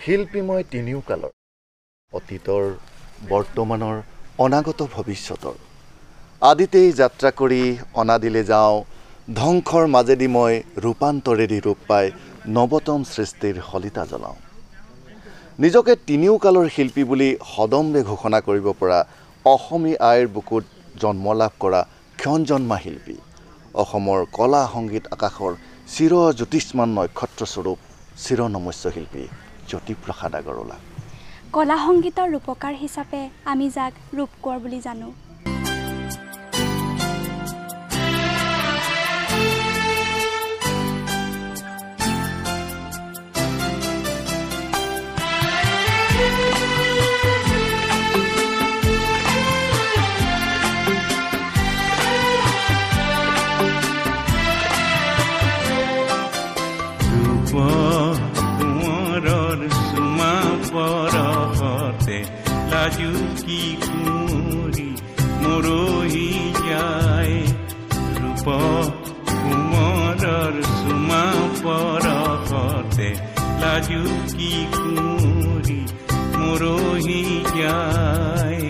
শিল্পীময় তিনিও কালৰ অতীতৰ বৰ্তমানৰ অনাগত ভৱিষ্যতৰ আদিতেই যাত্ৰা কৰি অনাদিলে যাওঁ ধ্বংসৰ মাজেদি মই ৰূপান্তৰেদি ৰূপ পাই নৱতম সৃষ্টিৰ শলিতা জ্বলাওঁ নিজকে তিনিও কালৰ শিল্পী বুলি সদম্বে ঘোষণা কৰিব পৰা অসমী আইৰ বুকুত জন্ম লাভ কৰা ক্ষণজন্মা শিল্পী অসমৰ কলা সংগীত আকাশৰ চিৰ জ্যোতিষ্মান নক্ষত্ৰস্বৰূপ চিৰনমস্য শিল্পী জ্যোতিপ্ৰসাদ আগৰৱালা কলা সংগীতৰ ৰূপকাৰ হিচাপে আমি যাক ৰূপ কোঁৱৰ বুলি জানো লাজুকি কুঁৱৰী মৰহি যায় ৰূপ কোমৰৰ চুমা পৰশতে লাজুকি কুঁৱৰী মৰহি যায়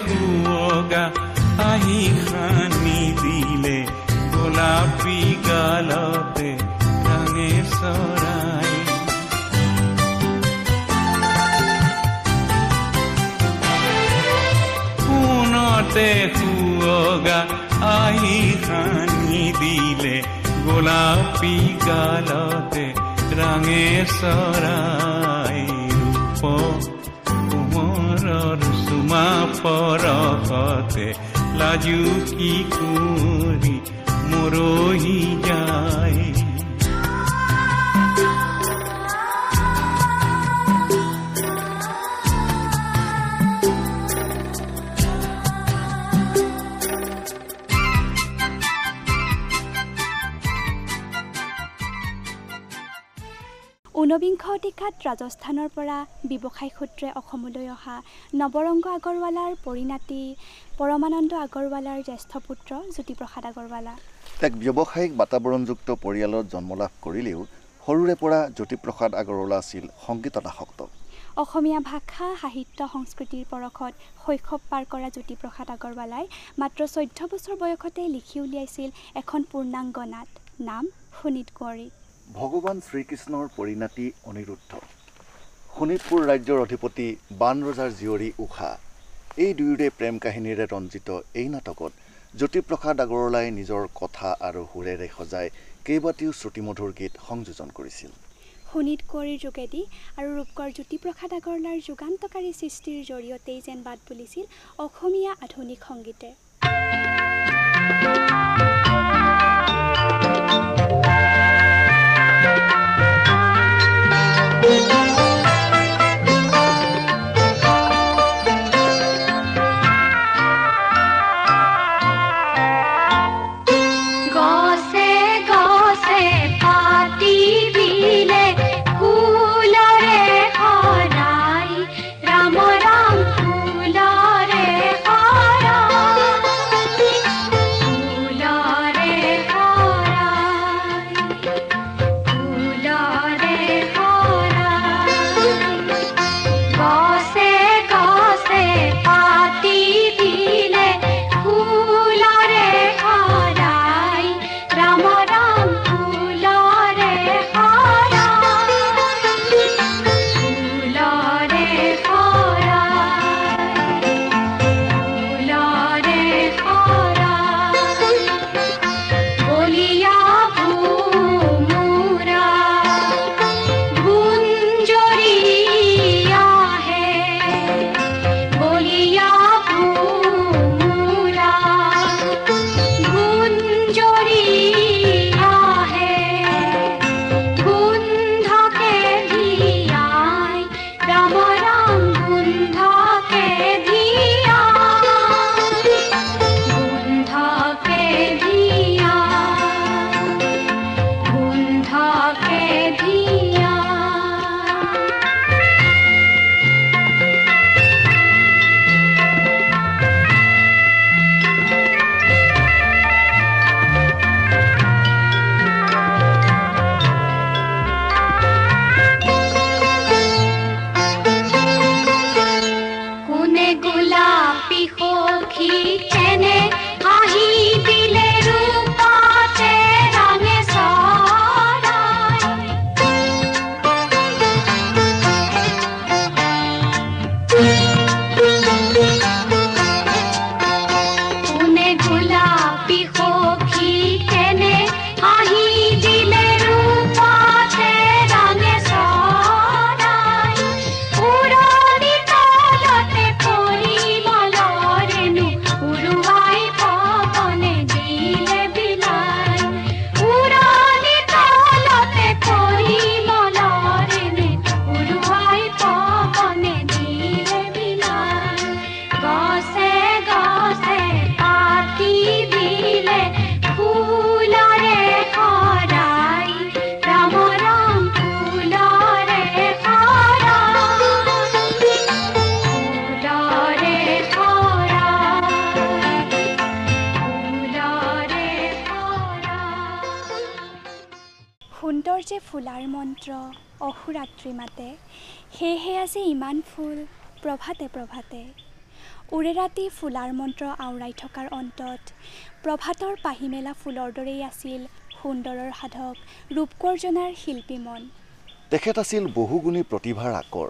হুৱগা আহি খানি দিলে গোলাপী গালতে ৰঙে চৰাই সোণতে হুৱগা আহি খানি দিলে গোলাপী গালতে ৰঙে চৰাই ৰূপ চুমা পৰশতে লাজুকি কুঁৱৰী মৰহি যায় ঊনবিংশ শতিকাত ৰাজস্থানৰ পৰা ব্যৱসায়িক সূত্ৰে অসমলৈ অহা নৱৰংগ আগৰৱালাৰ পৰিণাতি পৰমানন্দ আগৰৱালাৰ জ্যেষ্ঠ পুত্ৰ জ্যোতিপ্ৰসাদ আগৰৱালা এক ব্যৱসায়িক বাতাবৰণযুক্ত পৰিয়ালত জন্ম লাভ কৰিলেও সৰুৰে পৰা জ্যোতিপ্ৰসাদ আগৰৱালা আছিল সংগীতত আসক্ত অসমীয়া ভাষা সাহিত্য সংস্কৃতিৰ পৰশত শৈশৱ পাৰ কৰা জ্যোতিপ্ৰসাদ আগৰৱালাই মাত্ৰ 14 বছৰ বয়সতে লিখি উলিয়াইছিল এখন পূৰ্ণাংগ নাট নাম শোণিত কুঁৱৰী ভগৱান শ্ৰীকৃষ্ণৰ পৰিণাতি অনিৰুদ্ধ শোণিতপুৰ ৰাজ্যৰ অধিপতি বান ৰজাৰ জীয়ৰী উষা এই দুয়োৰে প্ৰেম কাহিনীৰে ৰঞ্জিত এই নাটকত জ্যোতিপ্ৰসাদ আগৰৱালাই নিজৰ কথা আৰু সুৰেৰে সজাই কেইবাটিও শ্ৰুতিমধুৰ গীত সংযোজন কৰিছিল শোণিত কুঁৱৰীৰ যোগেদি আৰু ৰূপকৰ জ্যোতিপ্ৰসাদ আগৰৱালাৰ যুগান্তকাৰী সৃষ্টিৰ জৰিয়তেই যেন বাট বুলিছিল অসমীয়া আধুনিক সংগীতে ফুলৰে সৌন্দৰ্যে ফুলাৰ মন্ত্ৰ অহোৰাত্ৰি মাতে সেয়েহে আজি ইমান ফুল প্ৰভাতে প্ৰভাতে উৰে ৰাতি ফুলাৰ মন্ত্ৰ আওৰাই থকাৰ অন্তত প্ৰভাতৰ পাহি মেলা ফুলৰ দৰেই আছিল সুন্দৰৰ সাধক ৰূপকৰ্জনাৰ শিল্পী মন তেখেত আছিল বহুগুণী প্ৰতিভাৰ আকৰ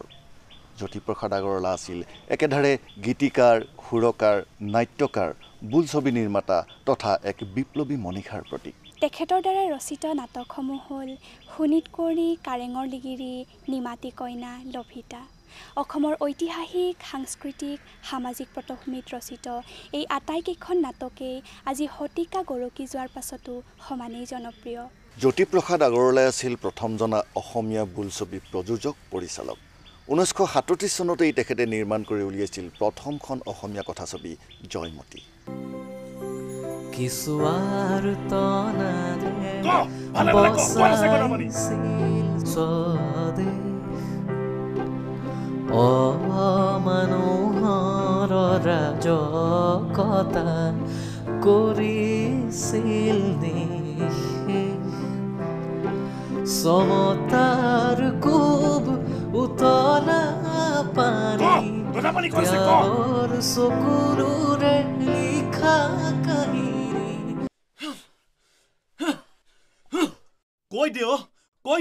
জ্যোতিপ্ৰসাদ আগৰৱালা আছিল একেধাৰে গীতিকাৰ সুৰকাৰ নাট্যকাৰ বোলছবি নিৰ্মাতা তথা এক বিপ্লৱী মনীষাৰ প্ৰতীক তেখেতৰ দ্বাৰা ৰচিত নাটকসমূহ হ'ল শোণিত কুঁৱৰী কাৰেঙৰ লিগিৰি নিমাতী কইনা লভিতা অসমৰ ঐতিহাসিক সাংস্কৃতিক সামাজিক পটভূমিত ৰচিত এই আটাইকেইখন নাটকেই আজি শতিকা গৰকি যোৱাৰ পাছতো সমানেই জনপ্ৰিয় জ্যোতিপ্ৰসাদ আগৰৱালাই আছিল প্ৰথমজনা অসমীয়া বোলছবি প্ৰযোজক পৰিচালক 1937 চনতেই তেখেতে নিৰ্মাণ কৰি উলিয়াইছিল প্ৰথমখন অসমীয়া কথাছবি জয়মতী কিছুৱাৰ তনাৰে অমানুহৰ ৰাজকতা কৰিছিল নিশে সমতাৰ কোব উতলা পানী তেওঁৰ চকুৰে লিখা কাহিনী কৈ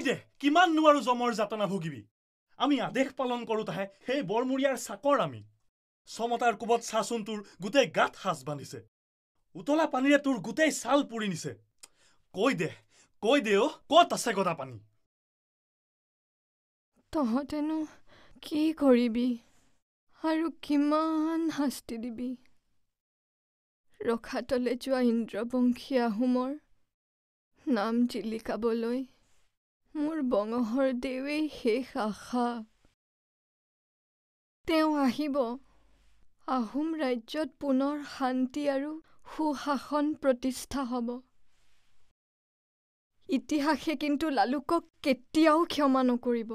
দে কিমান নোৱাৰো জমৰ যাতনা ভুগিবি আমি আদেশ পালন কৰোতাহে সেই বৰমূৰীয়াৰ চাকৰ আমি সমতাৰ কোবত চাচোন তোৰ গোটেই গাত সাজ বান্ধিছে উতলা পানীৰে তোৰ গোটেই ছাল পুৰি নিছে কৈ দে ক'ত আছে গদা পানী তহঁতেনো কি কৰিবি আৰু কিমান শাস্তি দিবি ৰখাতলে যোৱা ইন্দ্ৰবংশী আহোমৰ নাম জিলিকাবলৈ মোৰ বঙহৰ দেৱেই শেষ আশা তেওঁ আহিব আহোম ৰাজ্যত পুনৰ শান্তি আৰু সুশাসন প্ৰতিষ্ঠা হ'ব ইতিহাসে কিন্তু লালুকক কেতিয়াও ক্ষমা নকৰিব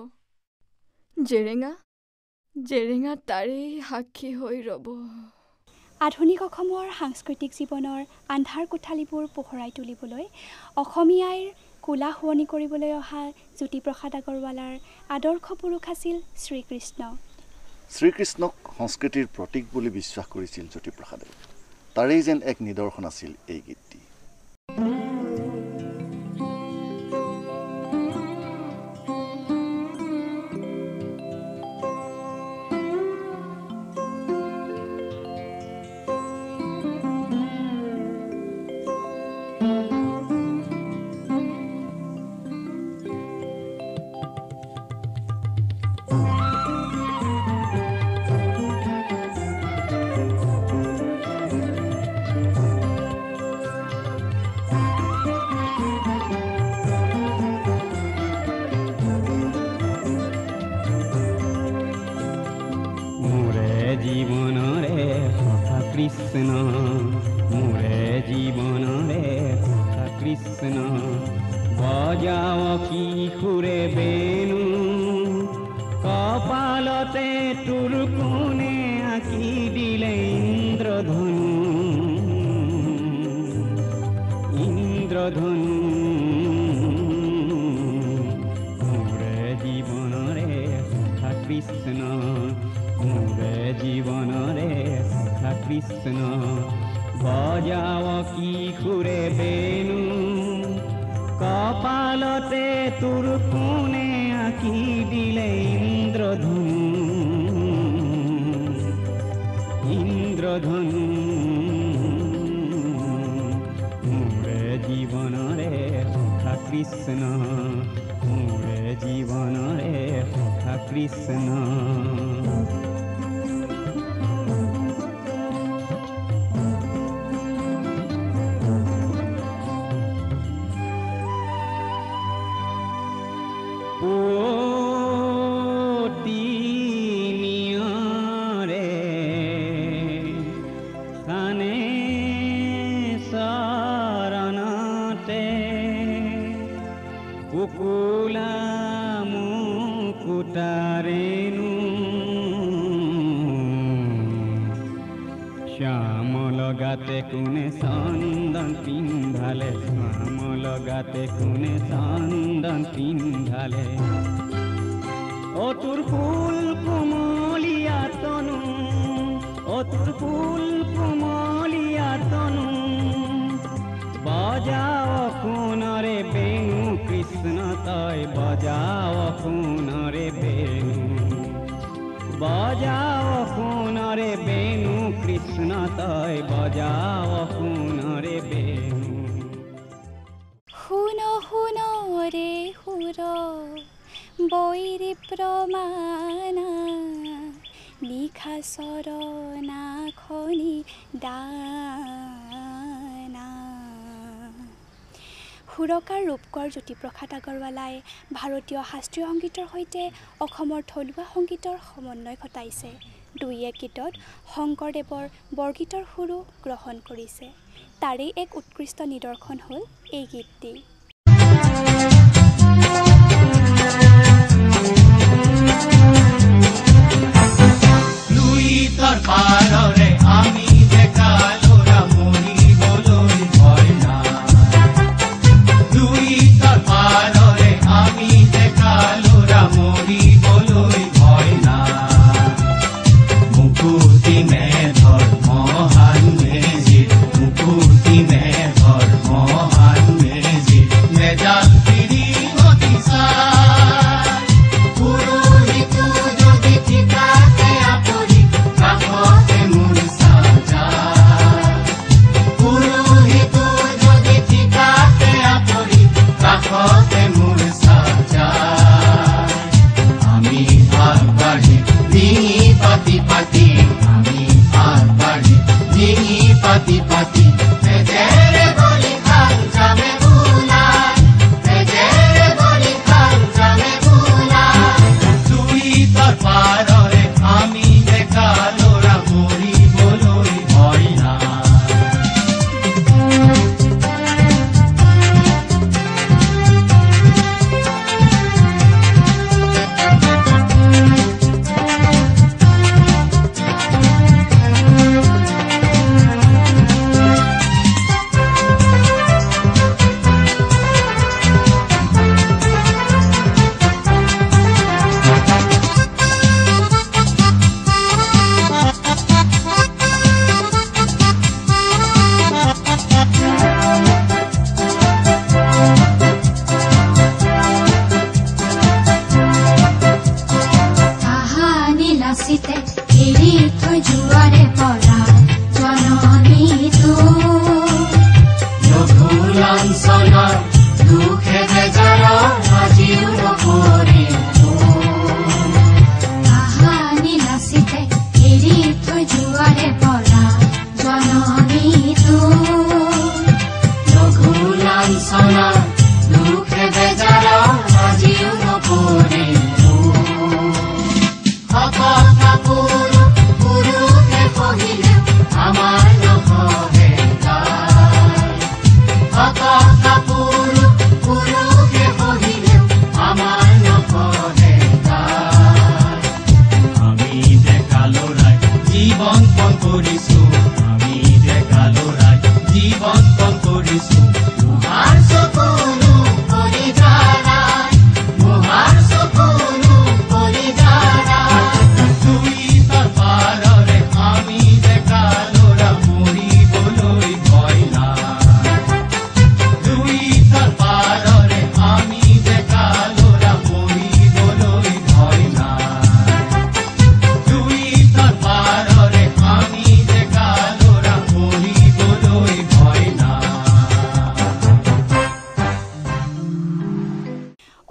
জেৰেঙা তাৰেই সাক্ষী হৈ ৰ'ব আধুনিক অসমৰ সাংস্কৃতিক জীৱনৰ আন্ধাৰ কোঠালিবোৰ পোহৰাই তুলিবলৈ অসমীয়াৰ কোলা শুৱনি কৰিবলৈ অহা জ্যোতিপ্ৰসাদ আগৰৱালাৰ আদৰ্শ পুৰুষ আছিল শ্ৰীকৃষ্ণক সংস্কৃতিৰ প্ৰতীক বুলি বিশ্বাস কৰিছিল জ্যোতিপ্ৰসাদে তাৰেই যেন এক নিদৰ্শন আছিল এই গীতটি কৃষ্ণ মোৰে জীৱনৰে কৃষ্ণ বজাও কিশোৰে বেণু কপালতে তোৰ কোণে আঁকি দিলে ইন্দ্ৰধনু মোৰে জীৱনৰে কৃষ্ণ মোৰে জীৱনৰে কৃষ্ণ বজাও কিশোৰে বেণু কপালতে তোৰ কোণে আঁকি দিলে ইন্দ্ৰধনু মোৰে জীৱনৰে কৃষ্ণ মোৰে জীৱনৰে কৃষ্ণ শ্যামল লগাতে কোনে চন্দন পিন্ধালে শ্যাম লগাতে কোনে চন্দন পিন্ধালে ও তোর ফুল কোমলিয়া তনু ও তোর ফুল কোমলিয়া তনু বজাও কোনরে বেণু কৃষ্ণ তয় বজাও কোনরে বেণু বজাও কোনরে বেণু কৃষ্ণ তয় বজাও কোনরে বেণু শুন শুন রে সুৰ বৈৰী প্ৰমাণা নিশা চৰণাখনি দানা সুৰকাৰ ৰূপকৰ জ্যোতিপ্ৰসাদ আগৰৱালাই ভাৰতীয় শাস্ত্ৰীয় সংগীতৰ সৈতে অসমৰ থলুৱা সংগীতৰ সমন্বয় ঘটাইছে। দুই এক গীতত শংকৰদেৱৰ বৰগীতৰ সুৰো গ্ৰহণ কৰিছে। তাৰেই এক উৎকৃষ্ট নিদৰ্শন হ'ল এই গীতটি।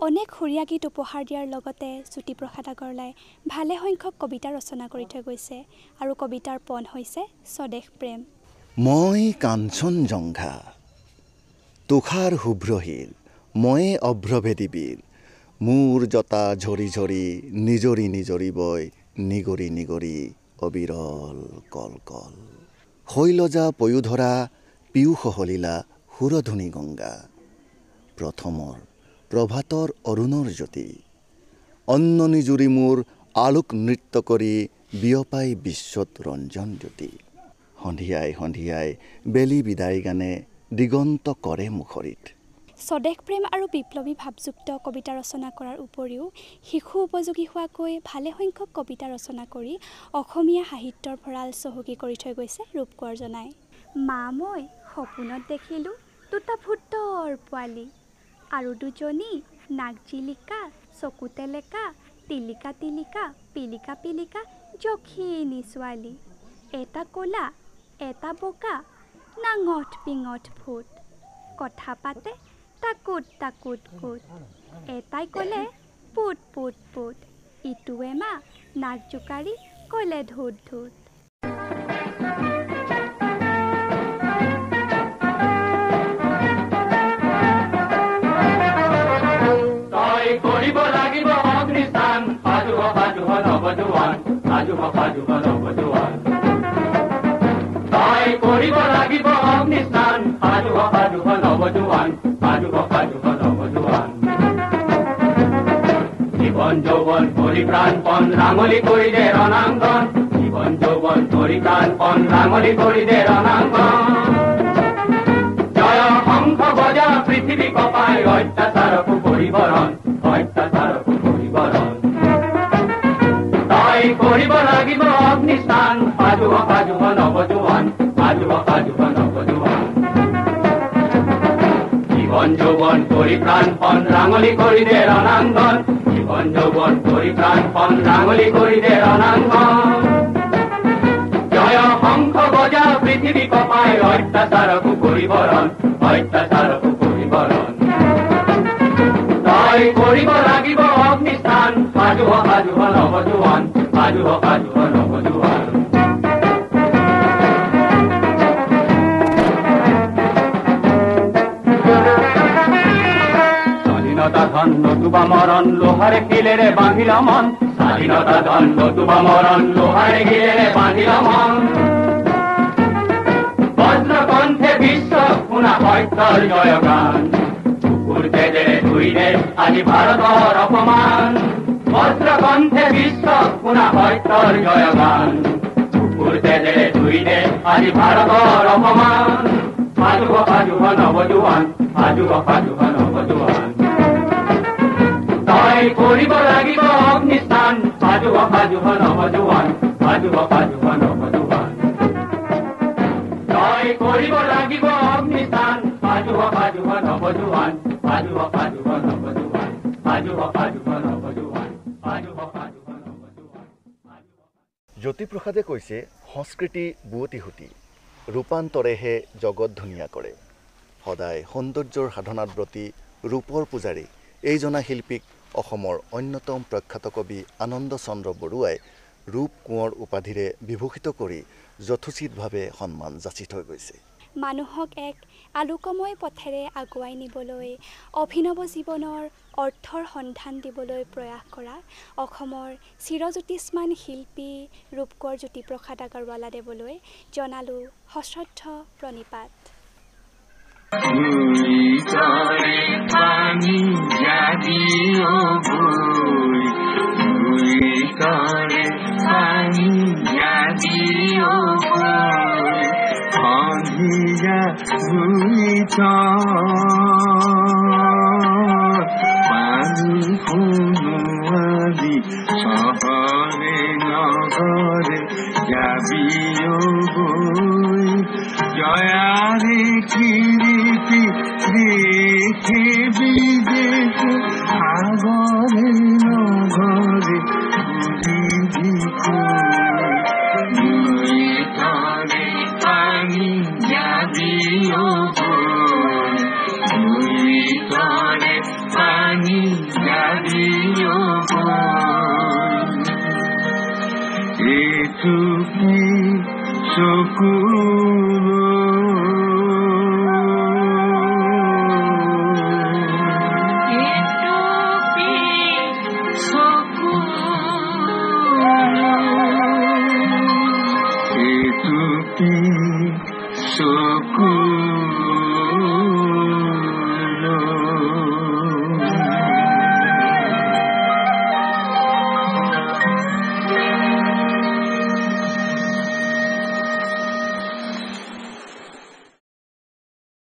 অনেক সুৰীয়া গীত উপহাৰ দিয়াৰ লগতে জ্যোতিপ্ৰসাদ আগৰৱালাই ভালে সংখ্যক কবিতা ৰচনা কৰি থৈ গৈছে আৰু কবিতাৰ পণ হৈছে স্বদেশ প্ৰেম। মই কাঞ্চনজংঘা তুষাৰ শুভ্ৰহীৰ ময়ে অভ্ৰভেদীবীৰ মোৰ জতা ঝৰি ঝৰি নিজৰি নিজৰি বয় নিগৰি নিগৰি অবিৰল কল কল শৈলজা পয়োধৰা পিয়ুষ সলিলা সুৰধুনী গংগা প্ৰথমৰ প্ৰভাতৰ অৰুণৰ জ্যোতি অন্ন নিজুৰি মোৰ আলোক নৃত্য কৰি বিয়পাই বিশ্বত ৰঞ্জন জ্যোতি সন্ধিয়াই সন্ধিয়াই বেলি বিদায় গানে দিগন্ত কৰে মুখৰিত। স্বদেশ প্ৰেম আৰু বিপ্লৱী ভাৱযুক্ত কবিতা ৰচনা কৰাৰ উপৰিও শিশু উপযোগী হোৱাকৈ ভালেসংখ্যক কবিতা ৰচনা কৰি অসমীয়া সাহিত্যৰ ভঁৰাল চহকী কৰি থৈ গৈছে ৰূপ কোঁৱৰজনাই। মা মই সপোনত দেখিলোঁ দুটা ভূতৰ পোৱালি আৰু দুজনী নাক জিলিকা চকু টেলেকা টিলিকা টিলিকা পিলিকা পিলিকা যখিনী ছোৱালী, এটা ক'লা এটা বগা নাঙঠ পিঙঠ ভূত, কথা পাতে টাকুত টাকুত কুট, এটাই ক'লে পুত পুত পুত, ইটোৱে মা নাক জোকাৰি ক'লে ধুত ধুত। জীবন যৌবন পৰিপ্ৰাণপণ ৰাঙলি কৰি দে ৰণাঙ্গন, জীবন যৌবন পৰিপ্ৰাণপণ ৰাঙলি কৰি দে ৰণাঙ্গন। জয় শঙ্খ বজা পৃথিবী কপাই অত্যাচাৰকো পৰিবৰণ, অত্যাচাৰকো পৰিবৰণ। তই কৰিব লাগিব অগ্নিস্থান, সাজুহ সাজুহ নৱজোৱান, সাজুহ সাজুহ নৱজোৱান। জীবন যৌবন পৰিপ্ৰাণপণ ৰাঙলি কৰি দে ৰণাঙ্গন, জীবন যৌবন পৰিপ্ৰাণপণ ৰাঙলি কৰি দে ৰণাঙ্গন। জয় শঙ্খ বজা পৃথিবী কপাই অত্যাচাৰকো পৰিবৰণ, অত্যাচাৰকো পৰিবৰণ। তই কৰিব লাগিব অগ্নিস্থান, সাজুহ সাজুহ নৱজোৱান, সাজুহ সাজুহ নৱজোৱান। স্বাধীনতা ধন নতুবা মরণ লোহারে কিলেরে বাঁধিলা মন, স্বাধীনতা ধন নতুবা মরণ লোহারে কিলেরে বাঁধিলা মন। বজ্রকণ্ঠে বিশ্ব শুনা সত্যৰ জয়গান, কুকুৰ তেজেৰে ধুইলে আজি ভাৰতৰ অপমান। বজ্ৰকণ্ঠে বিশ্ব শুনা সত্যৰ জয়গান, কুকুৰ তেজেৰে ধুইলে আজি ভাৰতৰ অপমান। সাজুহ সাজুহ নৱজোৱান, সাজুহ সাজুহ নৱজোৱান। তই কৰিব লাগিব অগ্নিস্থান, সাজুহ সাজুহ নৱজোৱান, সাজুহ সাজুহ নৱজোৱান। তই কৰিব লাগিব অগ্নিস্থান, সাজুহ সাজুহ নৱজোৱান, সাজুহ সাজুহ নৱজোৱান, সাজুহ সাজুহ নৱজোৱান, সাজুহ সাজুহ নৱজোৱান। জ্যোতিপ্ৰসাদে কৈছে সংস্কৃতি বুৱতি সুতি ৰূপান্তৰেহে জগত ধুনীয়া কৰে। সদায় সৌন্দৰ্যৰ সাধনাত ব্ৰতী ৰূপৰ পূজাৰী এইজনা শিল্পীক অসমৰ অন্যতম প্ৰখ্যাত কবি আনন্দ চন্দ্ৰ বৰুৱাই ৰূপ কোঁৱৰ উপাধিৰে বিভূষিত কৰি যথোচিতভাৱে সন্মান যাচি থৈ গৈছে। মানুহক এক আলোকময় পথেৰে আগুৱাই নিবলৈ অভিনৱ জীৱনৰ অৰ্থৰ সন্ধান দিবলৈ প্ৰয়াস কৰা অসমৰ চিৰজ্যোতিষ্মান শিল্পী ৰূপ কোঁৱৰ জ্যোতিপ্ৰসাদ আগৰৱালাদেৱলৈ জনালোঁ সশ্ৰদ্ধ প্ৰণিপাত। শহরে নগরে যাবিও বই, জয়ারে কীর্তি দেখে বিদেশে সাগরে নগরে বুঝিবি কই, তরে পানি যাবিও বই, তরে পানি যাবিও বই। এটুকি চকু